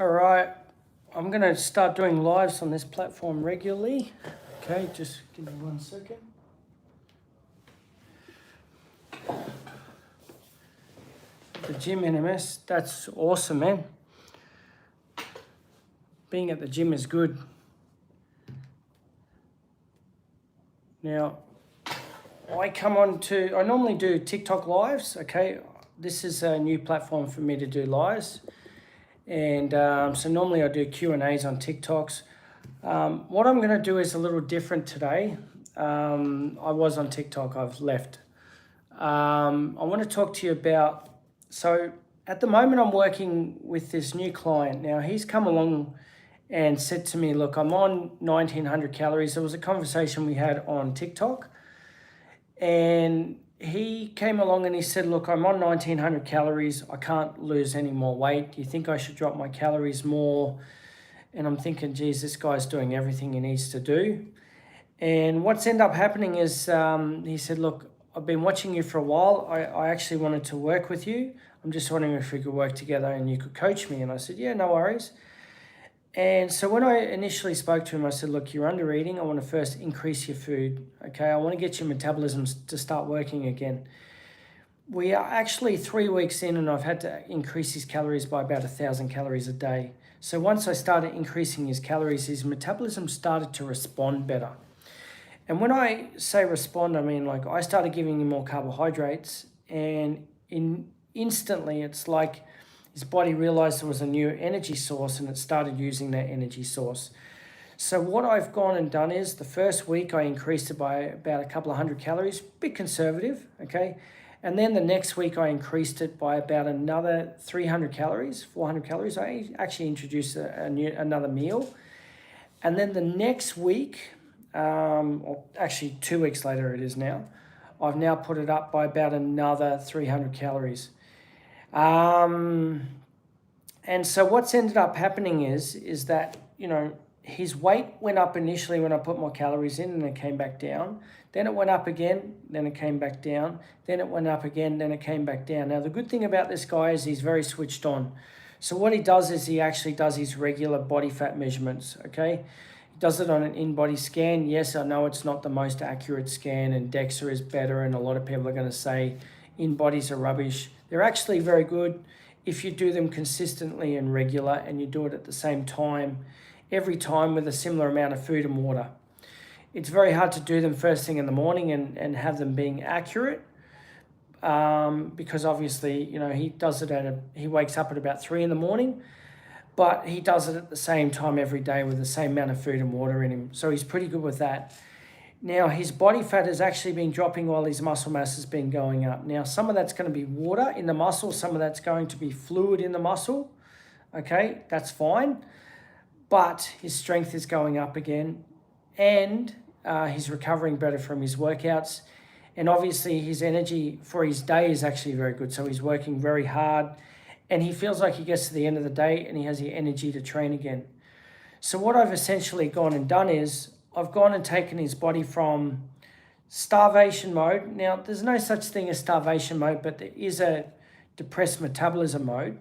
All right, I'm going to start doing lives on this platform regularly. Okay, just give me 1 second. The gym NMS, that's awesome, man. Being at the gym is good. Now, I normally do TikTok lives, okay? This is a new platform for me to do lives. And so normally I do Q&As on TikToks. What I'm going to do is a little different today. I was on TikTok, I've left. I want to talk to you about, so at the moment I'm working with this new client. Now he's come along and said to me, look, I'm on 1900 calories. There was a conversation we had on TikTok and he came along and he said, look, I'm on 1900 calories. I can't lose any more weight. Do you think I should drop my calories more? And I'm thinking, geez, this guy's doing everything he needs to do. And what's ended up happening is he said, look, I've been watching you for a while. I actually wanted to work with you. I'm just wondering if we could work together and you could coach me. And I said, yeah, no worries. And so when I initially spoke to him, I said, look, you're under eating. I want to first increase your food. Okay, I want to get your metabolism to start working again. We are actually 3 weeks in and I've had to increase his calories by about 1,000 calories a day. So once I started increasing his calories, his metabolism started to respond better. And when I say respond, I mean like I started giving him more carbohydrates and instantly it's like his body realized there was a new energy source and it started using that energy source. So what I've gone and done is the first week I increased it by about a couple of hundred calories, bit conservative, okay? And then the next week I increased it by about another 300 calories, 400 calories. I actually introduced another meal. And then the next week, or actually 2 weeks later it is now, I've now put it up by about another 300 calories. And so what's ended up happening is that, you know, his weight went up initially when I put more calories in and it came back down. Then it went up again, then it came back down. Then it went up again, then it came back down. Now, the good thing about this guy is he's very switched on. So what he does is he actually does his regular body fat measurements, okay? He does it on an in-body scan. Yes, I know it's not the most accurate scan and DEXA is better and a lot of people are going to say in-bodies are rubbish. They're actually very good if you do them consistently and regular and you do it at the same time, every time with a similar amount of food and water. It's very hard to do them first thing in the morning and have them being accurate because obviously, you know, he does it he wakes up at about 3 in the morning, but he does it at the same time every day with the same amount of food and water in him. So he's pretty good with that. Now, his body fat has actually been dropping while his muscle mass has been going up. Now, some of that's going to be water in the muscle. Some of that's going to be fluid in the muscle. Okay, that's fine. But his strength is going up again and he's recovering better from his workouts. And obviously his energy for his day is actually very good. So he's working very hard and he feels like he gets to the end of the day and he has the energy to train again. So what I've essentially gone and done is I've gone and taken his body from starvation mode. Now, there's no such thing as starvation mode, but there is a depressed metabolism mode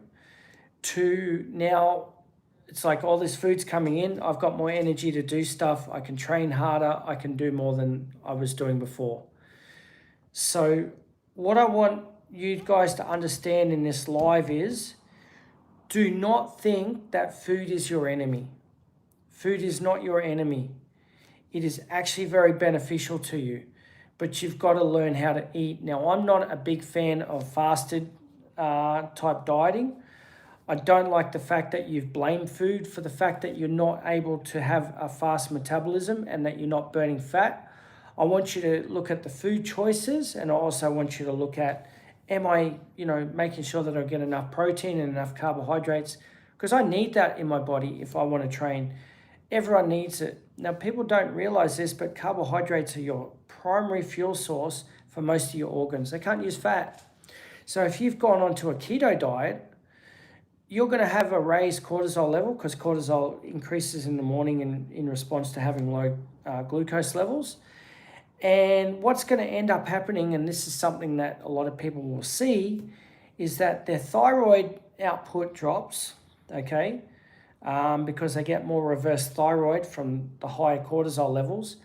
to now it's like all this food's coming in. I've got more energy to do stuff. I can train harder. I can do more than I was doing before. So what I want you guys to understand in this live is do not think that food is your enemy. Food is not your enemy. It is actually very beneficial to you, but you've got to learn how to eat. Now, I'm not a big fan of fasted type dieting. I don't like the fact that you've blamed food for the fact that you're not able to have a fast metabolism and that you're not burning fat. I want you to look at the food choices and I also want you to look at, am I, making sure that I get enough protein and enough carbohydrates? Because I need that in my body if I want to train. Everyone needs it. Now, people don't realize this, but carbohydrates are your primary fuel source for most of your organs. They can't use fat. So if you've gone onto a keto diet, you're going to have a raised cortisol level because cortisol increases in the morning in response to having low glucose levels. And what's going to end up happening, and this is something that a lot of people will see, is that their thyroid output drops, okay? because they get more reverse thyroid from the higher cortisol levels.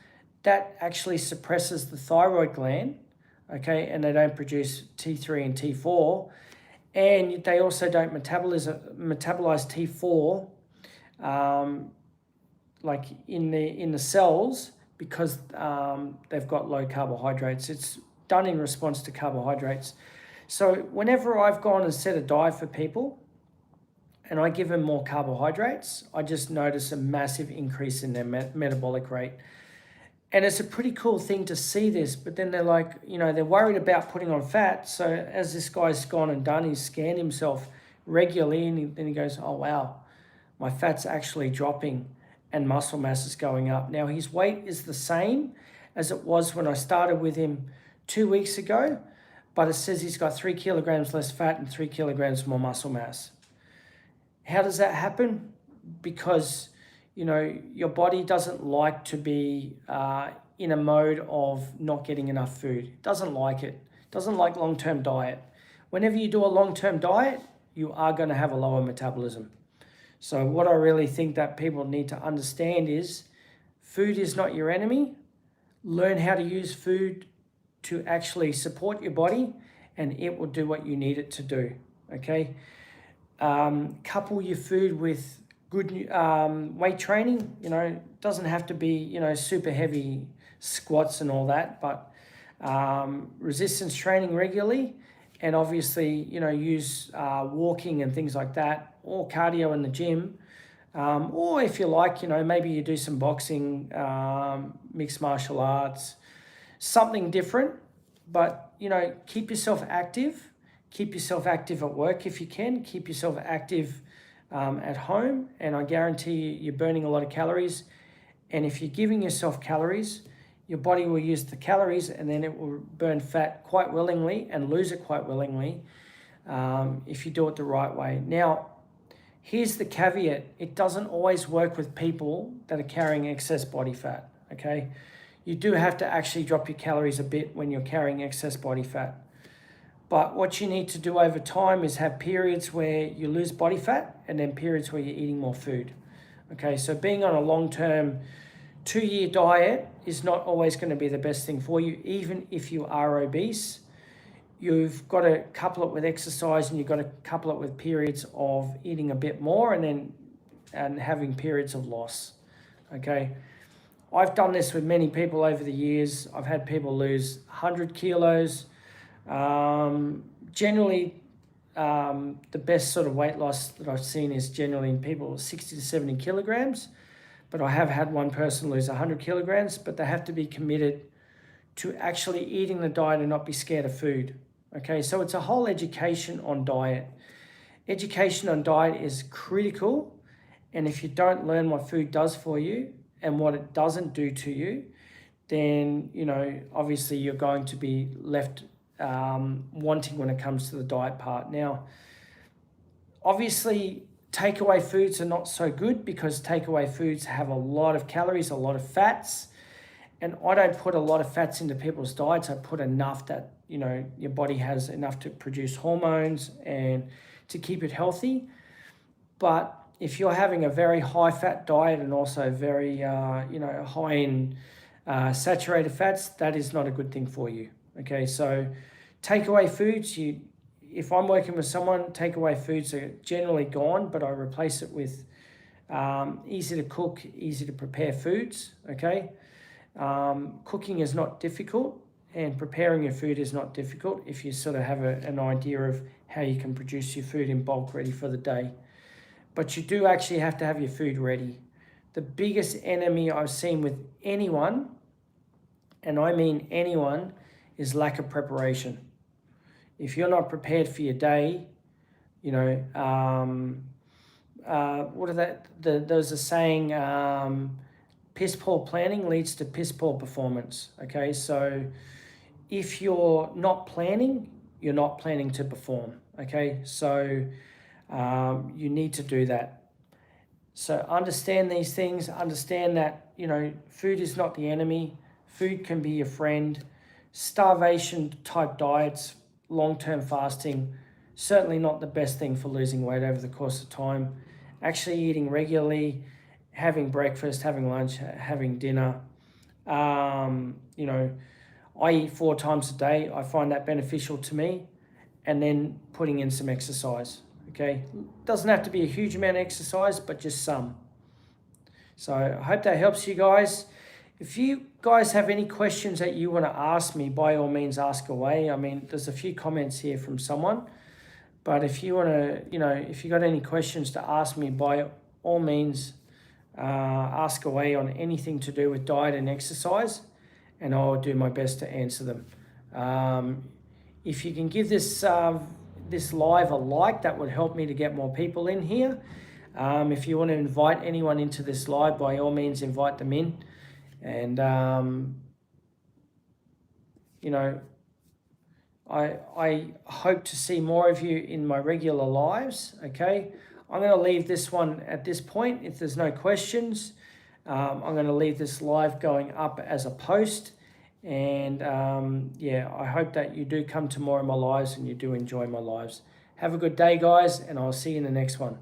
That actually suppresses the thyroid gland, okay, and they don't produce T3 and T4, and they also don't metabolize T4 like in the cells, because they've got low carbohydrates. It's done in response to carbohydrates. So whenever I've gone and set a diet for people and I give them more carbohydrates, I just notice a massive increase in their metabolic rate. And it's a pretty cool thing to see this, but then they're like, they're worried about putting on fat. So as this guy's gone and done, he's scanned himself regularly, and then he goes, oh wow, my fat's actually dropping and muscle mass is going up. Now his weight is the same as it was when I started with him 2 weeks ago, but it says he's got 3 kilograms less fat and 3 kilograms more muscle mass. How does that happen? Because your body doesn't like to be in a mode of not getting enough food. It doesn't like it. It doesn't like long-term diet. Whenever you do a long-term diet, you are going to have a lower metabolism. So what I really think that people need to understand is food is not your enemy. Learn how to use food to actually support your body, and it will do what you need it to do, okay? Couple your food with good weight training. It doesn't have to be, super heavy squats and all that, but resistance training regularly, and obviously, use walking and things like that, or cardio in the gym. Or if you like, maybe you do some boxing, mixed martial arts, something different, but, keep yourself active. Keep yourself active at work if you can. Keep yourself active at home, and I guarantee you're burning a lot of calories. And if you're giving yourself calories, your body will use the calories, and then it will burn fat quite willingly and lose it quite willingly if you do it the right way. Now, here's the caveat. It doesn't always work with people that are carrying excess body fat, okay? You do have to actually drop your calories a bit when you're carrying excess body fat. But what you need to do over time is have periods where you lose body fat and then periods where you're eating more food. Okay, so being on a long-term 2-year diet is not always going to be the best thing for you, even if you are obese. You've got to couple it with exercise, and you've got to couple it with periods of eating a bit more and having periods of loss. Okay, I've done this with many people over the years. I've had people lose 100 kilos. Generally, the best sort of weight loss that I've seen is generally in people 60 to 70 kilograms. But I have had one person lose 100 kilograms, but they have to be committed to actually eating the diet and not be scared of food. Okay, so it's a whole education on diet. Education on diet is critical, and if you don't learn what food does for you and what it doesn't do to you, then, obviously you're going to be left wanting when it comes to the diet part. Now, obviously, takeaway foods are not so good, because takeaway foods have a lot of calories, a lot of fats, and I don't put a lot of fats into people's diets. I put enough that, your body has enough to produce hormones and to keep it healthy. But if you're having a very high fat diet and also very, high in saturated fats, that is not a good thing for you. Okay, so takeaway foods, if I'm working with someone, takeaway foods are generally gone, but I replace it with easy to cook, easy to prepare foods, okay? Cooking is not difficult, and preparing your food is not difficult if you sort of have an idea of how you can produce your food in bulk ready for the day. But you do actually have to have your food ready. The biggest enemy I've seen with anyone, and I mean anyone, is lack of preparation. If you're not prepared for your day, there's a saying, piss poor planning leads to piss poor performance. Okay, so if you're not planning, you're not planning to perform. Okay, so you need to do that. So understand these things, understand that, food is not the enemy. Food can be your friend. Starvation type diets, long-term fasting, certainly not the best thing for losing weight over the course of time. actually eating regularly, having breakfast, having lunch, having dinner. You know, I eat 4 times a day. I find that beneficial to me. And then putting in some exercise, okay? Doesn't have to be a huge amount of exercise, but just some. So I hope that helps you guys. If you guys have any questions that you want to ask me, by all means, ask away. I mean, there's a few comments here from someone. But if you want to, you know, if you got any questions to ask me, by all means, ask away on anything to do with diet and exercise, and I'll do my best to answer them. If you can give this this live a like, that would help me to get more people in here. If you want to invite anyone into this live, by all means, invite them in. And, you know, I hope to see more of you in my regular lives, okay? I'm going to leave this one at this point. If there's no questions, I'm going to leave this live going up as a post. And yeah, I hope that you do come to more of my lives and you do enjoy my lives. Have a good day, guys, and I'll see you in the next one.